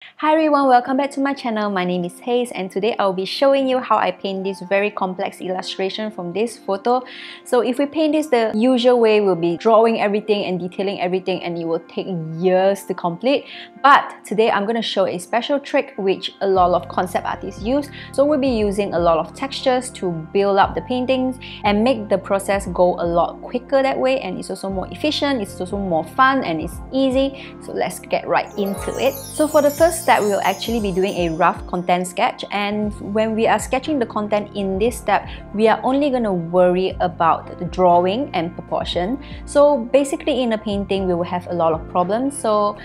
Hi everyone, welcome back to my channel. My name is Haze and today I'll be showing you how I paint this very complex illustration from this photo. So if we paint this the usual way, we'll be drawing everything and detailing everything and it will take years to complete. But today I'm going to show a special trick which a lot of concept artists use. So we'll be using a lot of textures to build up the paintings and make the process go a lot quicker that way, and it's also more efficient, it's also more fun and it's easy. So let's get right into it. So for the first step, we'll actually be doing a rough content sketch, and when we are sketching the content in this step, we are only going to worry about the drawing and proportion. So basically in a painting we will have a lot of problems. So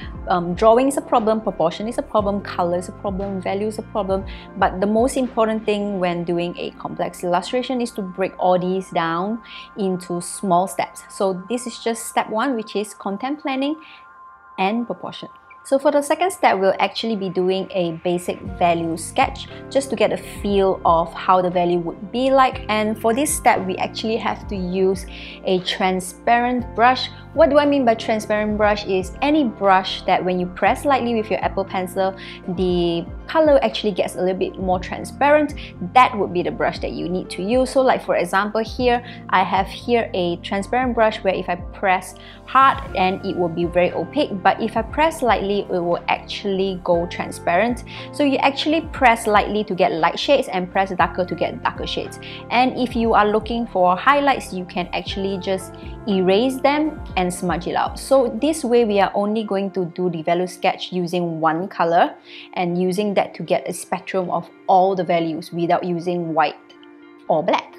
drawing is a problem, proportion is a problem, color is a problem, value is a problem, but the most important thing when doing a complex illustration is to break all these down into small steps. So this is just step one, which is content planning and proportion. So for the second step, we'll actually be doing a basic value sketch just to get a feel of how the value would be like. And for this step, we actually have to use a transparent brush. What do I mean by transparent brush is any brush that when you press lightly with your Apple Pencil, the color actually gets a little bit more transparent. That would be the brush that you need to use. So like for example here, I have here a transparent brush where if I press hard and it will be very opaque, but if I press lightly it will actually go transparent. So you actually press lightly to get light shades and press darker to get darker shades. And if you are looking for highlights, you can actually just erase them and smudge it out. So this way we are only going to do the value sketch using one color and using that to get a spectrum of all the values without using white or black.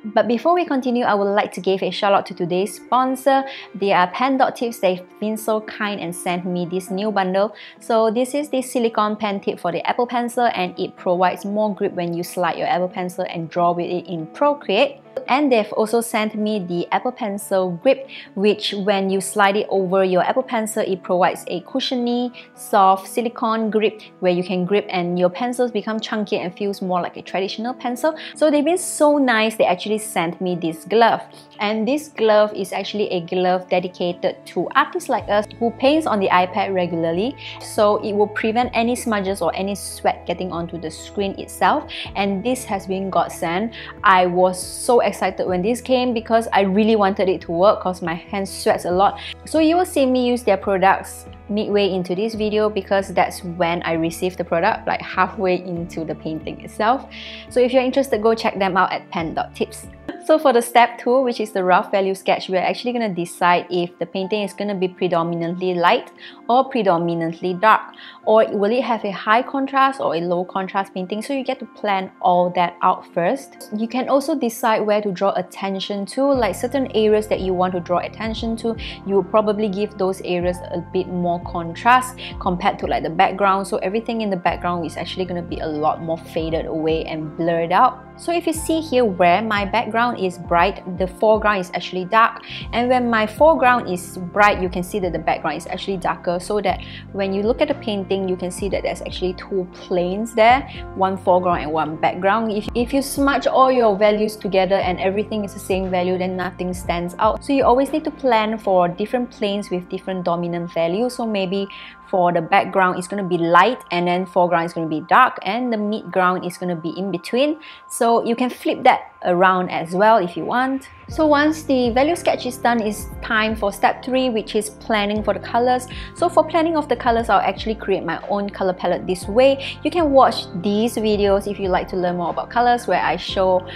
But before we continue, I would like to give a shout out to today's sponsor. They are Pen.tips. They've been so kind and sent me this new bundle. So this is the silicone pen tip for the Apple Pencil, and it provides more grip when you slide your Apple Pencil and draw with it in Procreate. And they've also sent me the Apple Pencil grip, which when you slide it over your Apple Pencil, it provides a cushiony, soft silicone grip where you can grip and your pencils become chunky and feels more like a traditional pencil. So they've been so nice, they actually sent me this glove. And this glove is actually a glove dedicated to artists like us who paints on the iPad regularly. So it will prevent any smudges or any sweat getting onto the screen itself. And this has been godsend. I was so excited when this came because I really wanted it to work because my hands sweats a lot. So you will see me use their products midway into this video because that's when I received the product, like halfway into the painting itself. So if you're interested, go check them out at Pen.tips. So for the step 2, which is the rough value sketch, we're actually going to decide if the painting is going to be predominantly light or predominantly dark, or will it have a high contrast or a low contrast painting. So you get to plan all that out first. You can also decide where to draw attention to, like certain areas that you want to draw attention to, you will probably give those areas a bit more contrast compared to like the background. So everything in the background is actually going to be a lot more faded away and blurred out. So if you see here where my background is bright, the foreground is actually dark, and when my foreground is bright, you can see that the background is actually darker, so that when you look at the painting, you can see that there's actually two planes there, one foreground and one background. If you smudge all your values together and everything is the same value, then nothing stands out. So you always need to plan for different planes with different dominant values. So maybe for the background it's going to be light, and then foreground is going to be dark, and the midground is going to be in between. So you can flip that around as well if you want. So once the value sketch is done, it's time for step 3, which is planning for the colors. So for planning of the colors, I'll actually create my own color palette this way. You can watch these videos if you like to learn more about colors, where I show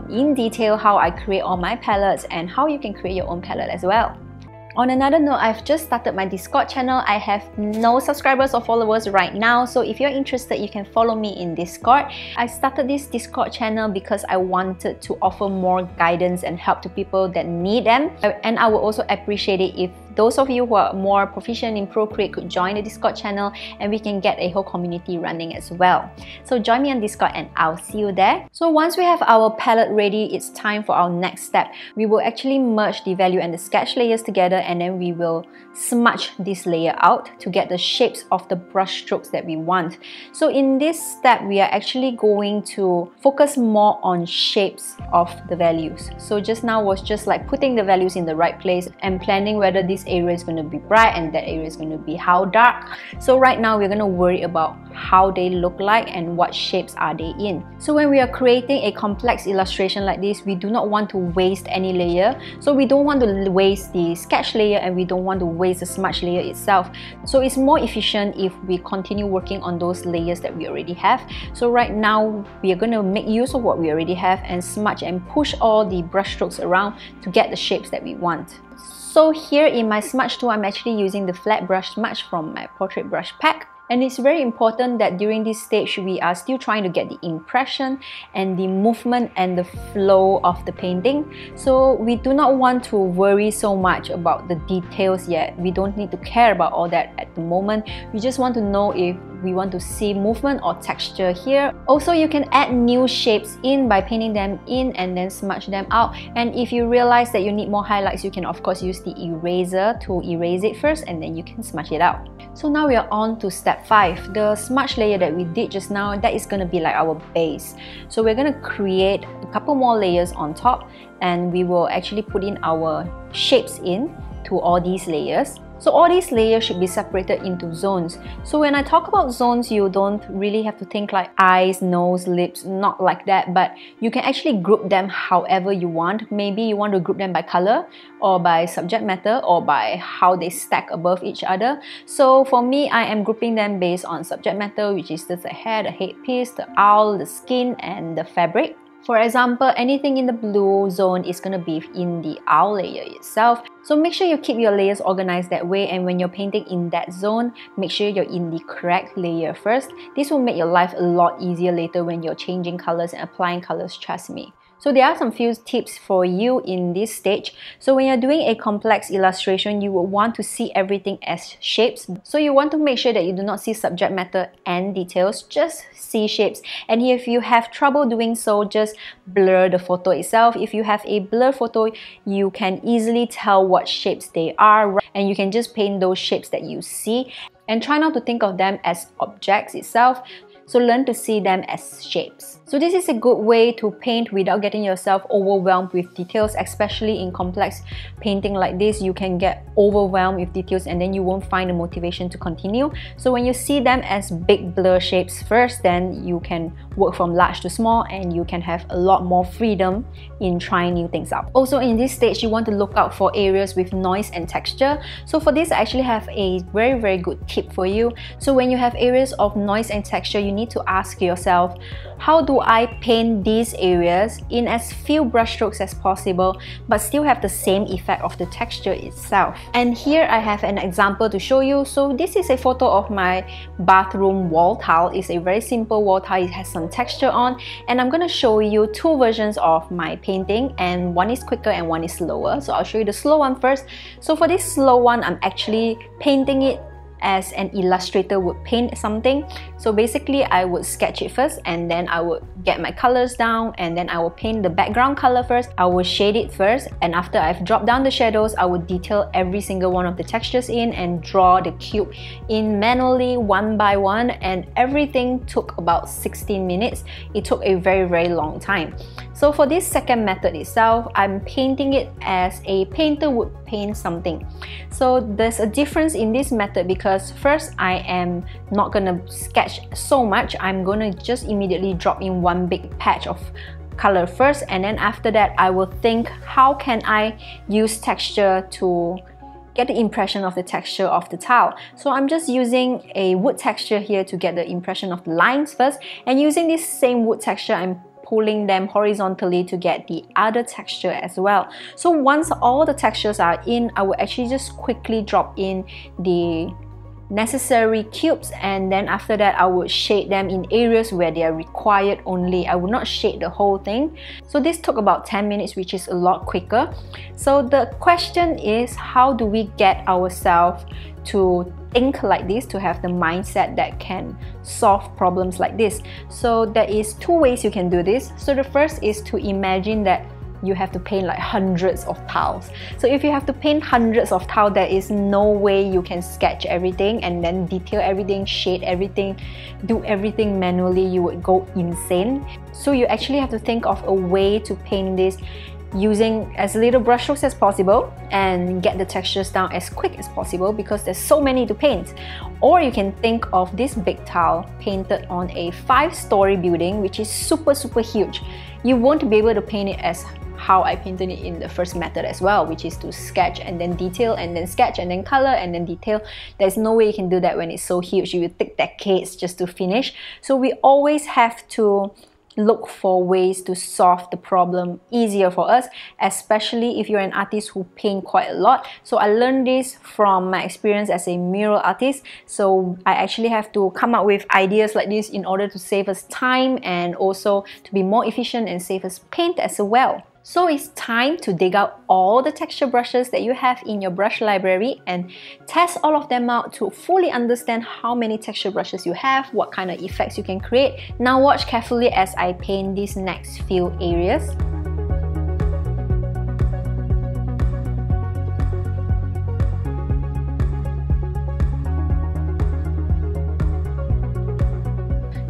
in detail how I create all my palettes and how you can create your own palette as well. On another note, I've just started my Discord channel. I have no subscribers or followers right now, so if you're interested, you can follow me in Discord. I started this Discord channel because I wanted to offer more guidance and help to people that need them, and I would also appreciate it if those of you who are more proficient in Procreate could join the Discord channel, and we can get a whole community running as well. So join me on Discord and I'll see you there. So once we have our palette ready, it's time for our next step. We will actually merge the value and the sketch layers together, and then we will smudge this layer out to get the shapes of the brush strokes that we want. So in this step, we are actually going to focus more on shapes of the values. So just now was just like putting the values in the right place and planning whether this area is going to be bright and that area is going to be how dark. So right now we're going to worry about how they look like and what shapes are they in. So when we are creating a complex illustration like this, we do not want to waste any layer. So we don't want to waste the sketch layer and we don't want to waste the smudge layer itself. So it's more efficient if we continue working on those layers that we already have. So right now we are going to make use of what we already have and smudge and push all the brush strokes around to get the shapes that we want. So here in my smudge tool, I'm actually using the flat brush smudge from my portrait brush pack. And it's very important that during this stage, we are still trying to get the impression and the movement and the flow of the painting. So we do not want to worry so much about the details yet. We don't need to care about all that at the moment. We just want to know if we want to see movement or texture here. Also, you can add new shapes in by painting them in and then smudge them out. And if you realize that you need more highlights, you can of course use the eraser to erase it first and then you can smudge it out. So now we are on to step 5. The smudge layer that we did just now, that is going to be like our base. So we're going to create a couple more layers on top and we will actually put in our shapes in to all these layers. So all these layers should be separated into zones. So when I talk about zones, you don't really have to think like eyes, nose, lips, not like that, but you can actually group them however you want. Maybe you want to group them by color or by subject matter or by how they stack above each other. So for me, I am grouping them based on subject matter, which is the hair, the headpiece, the owl, the skin, and the fabric. For example, anything in the blue zone is going to be in the owl layer itself. So make sure you keep your layers organized that way, and when you're painting in that zone, make sure you're in the correct layer first. This will make your life a lot easier later when you're changing colors and applying colors, trust me. So there are some few tips for you in this stage. So when you're doing a complex illustration, you will want to see everything as shapes. So you want to make sure that you do not see subject matter and details, just see shapes. And if you have trouble doing so, just blur the photo itself. If you have a blur photo, you can easily tell what shapes they are and you can just paint those shapes that you see. And try not to think of them as objects itself. So learn to see them as shapes. So this is a good way to paint without getting yourself overwhelmed with details, especially in complex painting like this. You can get overwhelmed with details and then you won't find the motivation to continue. So when you see them as big blur shapes first, then you can work from large to small and you can have a lot more freedom in trying new things out. Also in this stage, you want to look out for areas with noise and texture. So for this, I actually have a very good tip for you. So when you have areas of noise and texture, you need to ask yourself, how do I paint these areas in as few brush strokes as possible but still have the same effect of the texture itself? And here I have an example to show you. So this is a photo of my bathroom wall tile. It's a very simple wall tile. It has some texture on, and I'm going to show you two versions of my painting, and one is quicker and one is slower. So I'll show you the slow one first. So for this slow one, I'm actually painting it as an illustrator would paint something. So basically, I would sketch it first and then I would get my colors down and then I will paint the background color first. I will shade it first, and after I've dropped down the shadows, I would detail every single one of the textures in and draw the cube in manually one by one, and everything took about 16 minutes. It took a very long time. So for this second method itself, I'm painting it as a painter would paint something. So there's a difference in this method because first, I am not gonna sketch so much. I'm gonna just immediately drop in one big patch of color first, and then after that, I will think, how can I use texture to get the impression of the texture of the tile. So I'm just using a wood texture here to get the impression of the lines first, and using this same wood texture, I'm pulling them horizontally to get the other texture as well. So once all the textures are in, I will actually just quickly drop in the necessary cubes, and then after that I would shade them in areas where they are required only. I would not shade the whole thing. So this took about 10 minutes, which is a lot quicker. So the question is, how do we get ourselves to think like this, to have the mindset that can solve problems like this? So there is two ways you can do this. So the first is to imagine that you have to paint like hundreds of tiles. So if you have to paint hundreds of tiles, there is no way you can sketch everything and then detail everything, shade everything, do everything manually. You would go insane. So you actually have to think of a way to paint this using as little brush strokes as possible and get the textures down as quick as possible because there's so many to paint. Or you can think of this big tile painted on a 5-story building, which is super huge. You won't be able to paint it as how I painted it in the first method as well, which is to sketch and then detail and then sketch and then color and then detail. There's no way you can do that when it's so huge. You would take decades just to finish. So we always have to look for ways to solve the problem easier for us, especially if you're an artist who paint quite a lot. So I learned this from my experience as a mural artist. So I actually have to come up with ideas like this in order to save us time and also to be more efficient and save us paint as well. So it's time to dig out all the texture brushes that you have in your brush library and test all of them out to fully understand how many texture brushes you have, what kind of effects you can create. Now watch carefully as I paint these next few areas.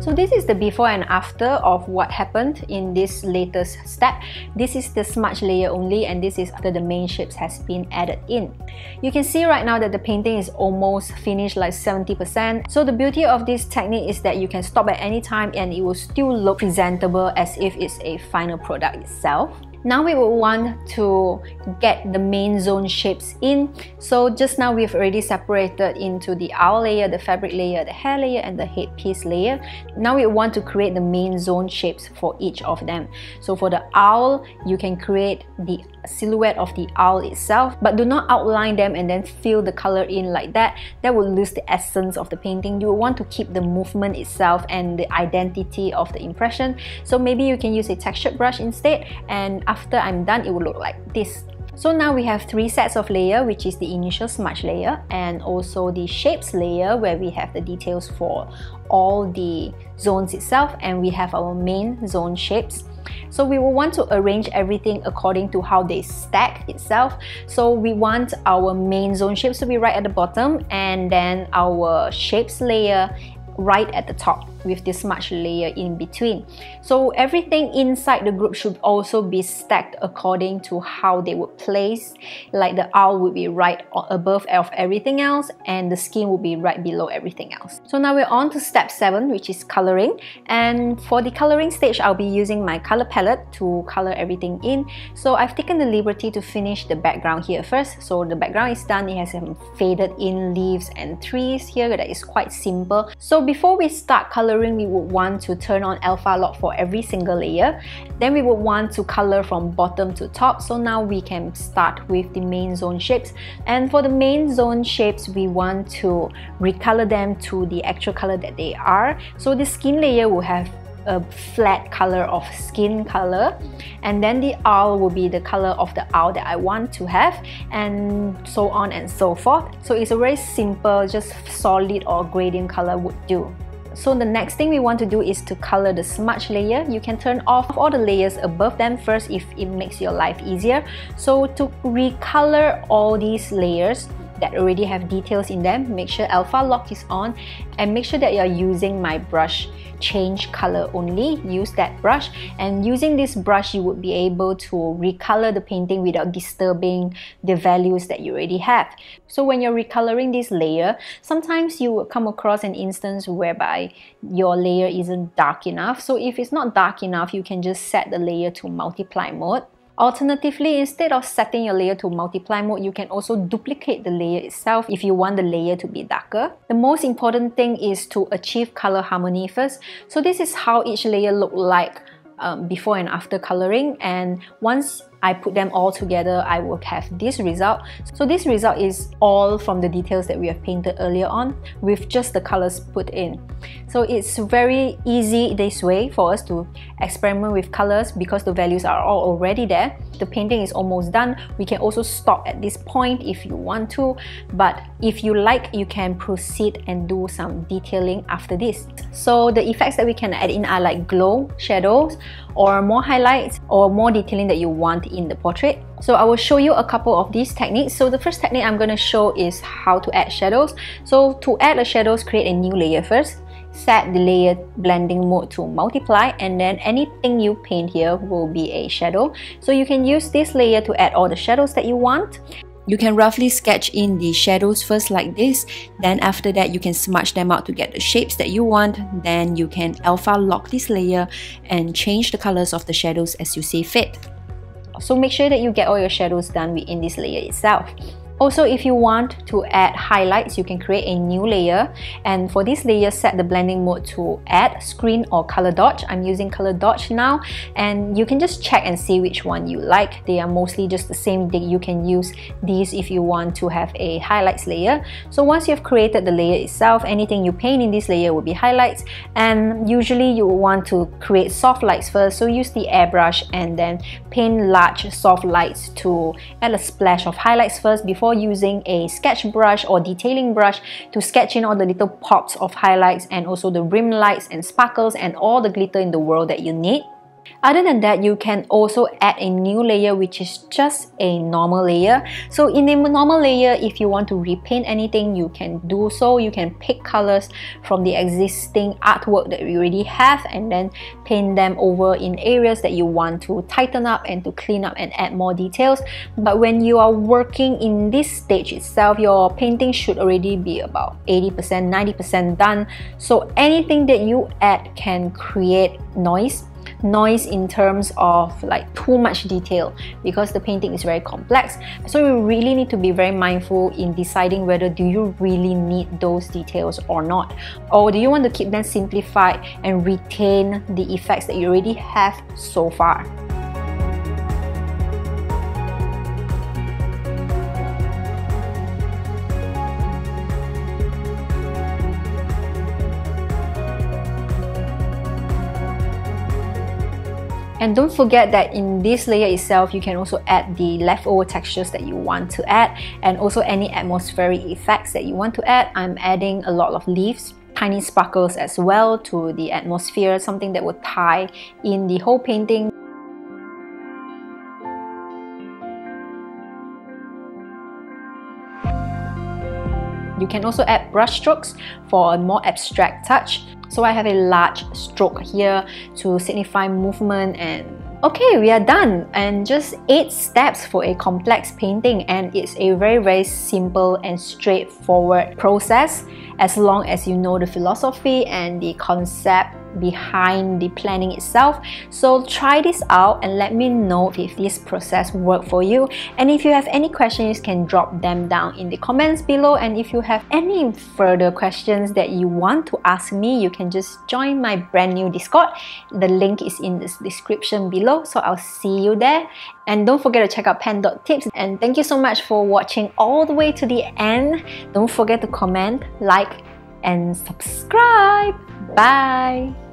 So this is the before and after of what happened in this latest step. This is the smudge layer only, and this is after the main shapes has been added in. You can see right now that the painting is almost finished, like 70%. So the beauty of this technique is that you can stop at any time and it will still look presentable as if it's a final product itself. Now we will want to get the main zone shapes in. So just now we've already separated into the owl layer, the fabric layer, the hair layer, and the headpiece layer. Now we want to create the main zone shapes for each of them. So for the owl, you can create the silhouette of the owl itself, but do not outline them and then fill the color in like that. That will lose the essence of the painting. You want to keep the movement itself and the identity of the impression. So maybe you can use a textured brush instead, and after I'm done, it will look like this. So now we have 3 sets of layer, which is the initial smudge layer and also the shapes layer where we have the details for all the zones itself, and we have our main zone shapes. So we will want to arrange everything according to how they stack itself. So we want our main zone shapes to be right at the bottom, and then our shapes layer right at the top with this smudge layer in between. So everything inside the group should also be stacked according to how they would place. Like the owl would be right above of everything else, and the skin will be right below everything else. So now we're on to step 7, which is coloring. And for the coloring stage, I'll be using my color palette to color everything in. So I've taken the liberty to finish the background here first. So the background is done. It has some faded in leaves and trees here that is quite simple. So before we start coloring, we would want to turn on alpha lock for every single layer. Then we would want to color from bottom to top. So now we can start with the main zone shapes. And for the main zone shapes, we want to recolor them to the actual color that they are. So the skin layer will have a flat color of skin color, and then the owl will be the color of the owl that I want to have, and so on and so forth. So it's a very simple, just solid or gradient color would do. So the next thing we want to do is to color the smudge layer. You can turn off all the layers above them first if it makes your life easier. So to recolor all these layers that already have details in them, make sure alpha lock is on, and make sure that you're using my brush change color only. Use that brush, and using this brush you would be able to recolor the painting without disturbing the values that you already have. So when you're recoloring this layer, sometimes you will come across an instance whereby your layer isn't dark enough. So if it's not dark enough, you can just set the layer to multiply mode. Alternatively, instead of setting your layer to multiply mode, you can also duplicate the layer itself if you want the layer to be darker. The most important thing is to achieve color harmony first. So this is how each layer look like before and after coloring, and once I put them all together, I will have this result. So this result is all from the details that we have painted earlier on with just the colors put in. So it's very easy this way for us to experiment with colors because the values are all already there. The painting is almost done. We can also stop at this point if you want to, but if you like, you can proceed and do some detailing after this. So the effects that we can add in are like glow, shadows, or more highlights, or more detailing that you want in the portrait. So I will show you a couple of these techniques. So the first technique I'm going to show is how to add shadows. So to add the shadows, create a new layer first. set the layer blending mode to multiply, and then anything you paint here will be a shadow. So you can use this layer to add all the shadows that you want. You can roughly sketch in the shadows first like this, then after that you can smudge them out to get the shapes that you want. Then you can alpha lock this layer and change the colors of the shadows as you see fit. So make sure that you get all your shadows done within this layer itself. Also, if you want to add highlights, you can create a new layer, and for this layer set the blending mode to add, screen or color dodge. I'm using color dodge now, and you can just check and see which one you like. They are mostly just the same thing. You can use these if you want to have a highlights layer. So once you've created the layer itself, anything you paint in this layer will be highlights, and usually you will want to create soft lights first, so use the airbrush and then paint large soft lights to add a splash of highlights first before using a sketch brush or detailing brush to sketch in all the little pops of highlights and also the rim lights and sparkles and all the glitter in the world that you need. Other than that, you can also add a new layer, which is just a normal layer. So in a normal layer, if you want to repaint anything, you can do so. You can pick colors from the existing artwork that you already have and then paint them over in areas that you want to tighten up and to clean up and add more details. But when you are working in this stage itself, your painting should already be about 80%, 90% done. So anything that you add can create noise in terms of like too much detail, because the painting is very complex. So you really need to be very mindful in deciding whether do you really need those details or not, or do you want to keep them simplified and retain the effects that you already have so far. And don't forget that in this layer itself, you can also add the leftover textures that you want to add, and also any atmospheric effects that you want to add. I'm adding a lot of leaves, tiny sparkles as well to the atmosphere, something that will tie in the whole painting. You can also add brush strokes for a more abstract touch. So I have a large stroke here to signify movement, and okay, we are done. And just 8 steps for a complex painting, and it's a very simple and straightforward process as long as you know the philosophy and the concept behind the planning itself. So try this out and let me know if this process worked for you. And if you have any questions, you can drop them down in the comments below. And if you have any further questions that you want to ask me, you can just join my brand new Discord. The link is in the description below, so I'll see you there. And don't forget to check out Pen.tips. And thank you so much for watching all the way to the end. Don't forget to comment, like, and subscribe. Bye!